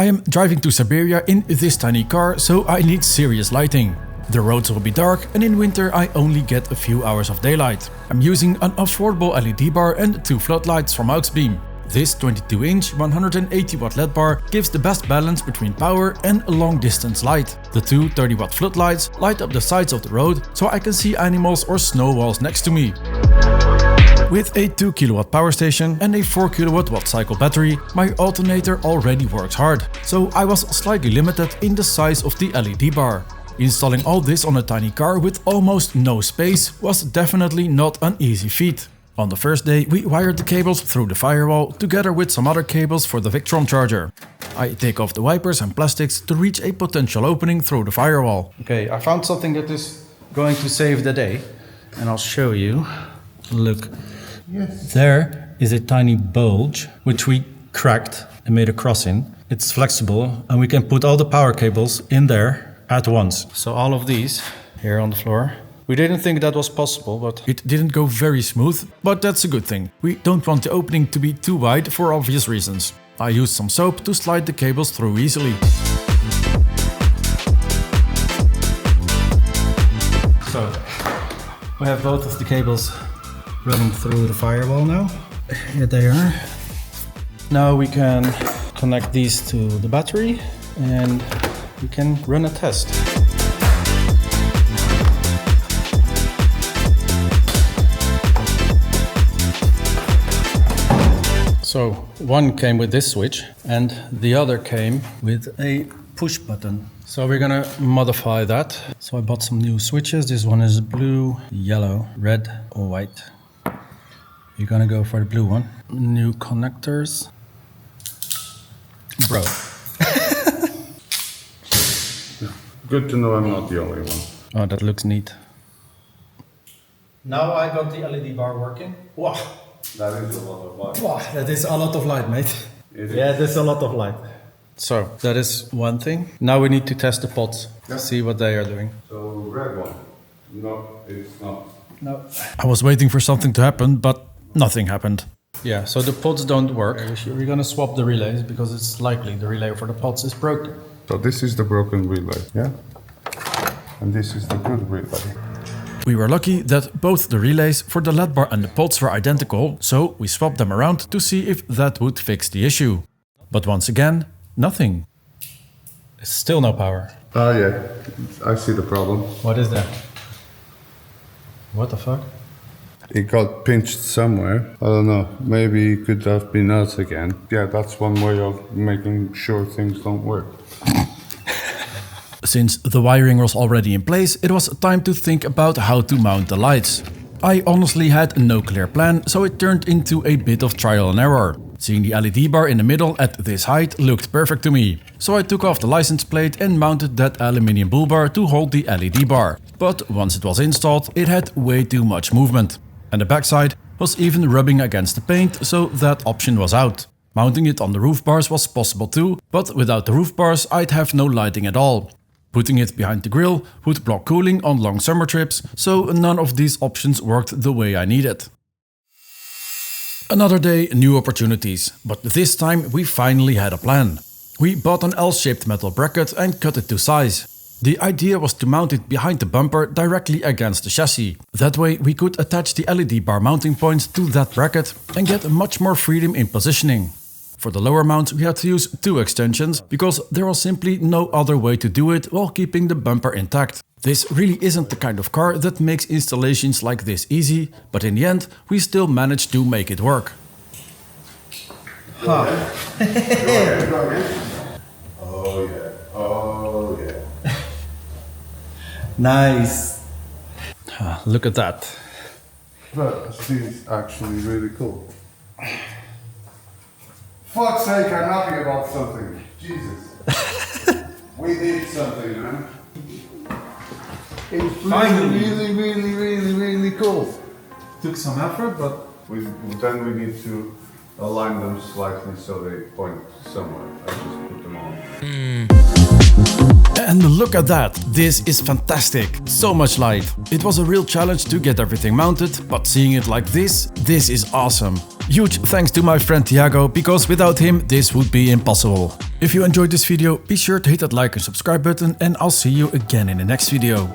I am driving to Siberia in this tiny car, so I need serious lighting. The roads will be dark and in winter I only get a few hours of daylight. I'm using an affordable LED bar and 2 floodlights from Auxbeam. This 22-inch 180-watt LED bar gives the best balance between power and long-distance light. The 2 30-watt floodlights light up the sides of the road so I can see animals or snow walls next to me. With a 2 kilowatt power station and a 4 kilowatt watt cycle battery, my alternator already works hard, so I was slightly limited in the size of the LED bar. Installing all this on a tiny car with almost no space was definitely not an easy feat. On the first day, we wired the cables through the firewall together with some other cables for the Victron charger. I take off the wipers and plastics to reach a potential opening through the firewall. Okay, I found something that is going to save the day, and I'll show you. Look, yes. There is a tiny bulge which we cracked and made a cross in. It's flexible and we can put all the power cables in there at once. So all of these here on the floor. We didn't think that was possible, but it didn't go very smooth, but that's a good thing. We don't want the opening to be too wide for obvious reasons. I used some soap to slide the cables through easily. So, we have both of the cables running through the firewall now. Here they are. Now we can connect these to the battery and we can run a test. So one came with this switch and the other came with a push button. So we're gonna modify that. So I bought some new switches. This one is blue, yellow, red or white. You're gonna go for the blue one. New connectors. Bro. Good to know I'm not the only one. Oh, that looks neat. Now I got the LED bar working. Wow. That is a lot of light. Wow, that is a lot of light, mate. Yeah, that's a lot of light. So, that is one thing. Now we need to test the pods, see what they are doing. So, red one. No, it's not. No. I was waiting for something to happen, but nothing happened. Yeah, so the pods don't work. We're gonna swap the relays because it's likely the relay for the pods is broken. So this is the broken relay, yeah? And this is the good relay. We were lucky that both the relays for the LED bar and the pods were identical, so we swapped them around to see if that would fix the issue. But once again, nothing. Still no power. Ah, yeah, I see the problem. What is that? What the fuck? It got pinched somewhere. I don't know, maybe it could have been us again. Yeah, that's one way of making sure things don't work. Since the wiring was already in place, it was time to think about how to mount the lights. I honestly had no clear plan, so it turned into a bit of trial and error. Seeing the LED bar in the middle at this height looked perfect to me. So I took off the license plate and mounted that aluminium bull bar to hold the LED bar. But once it was installed, it had way too much movement. And the backside was even rubbing against the paint, so that option was out. Mounting it on the roof bars was possible too, but without the roof bars I'd have no lighting at all. Putting it behind the grill would block cooling on long summer trips, so none of these options worked the way I needed. Another day, new opportunities, but this time we finally had a plan. We bought an L-shaped metal bracket and cut it to size. The idea was to mount it behind the bumper directly against the chassis. That way we could attach the LED bar mounting points to that bracket and get much more freedom in positioning. For the lower mount we had to use 2 extensions because there was simply no other way to do it while keeping the bumper intact. This really isn't the kind of car that makes installations like this easy, but in the end we still managed to make it work. Huh. Go ahead. Oh yeah, oh yeah. Nice. Look at that. But this is actually really cool. Fuck's sake, I'm happy about something. Jesus. We did something, man. It's really cool. Took some effort, but then we need to align them slightly so they point somewhere. I just put them on. And look at that, this is fantastic, so much light. It was a real challenge to get everything mounted, but seeing it like this is awesome. Huge thanks to my friend Thiago, because without him this would be impossible. If you enjoyed this video, be sure to hit that like and subscribe button, and I'll see you again in the next video.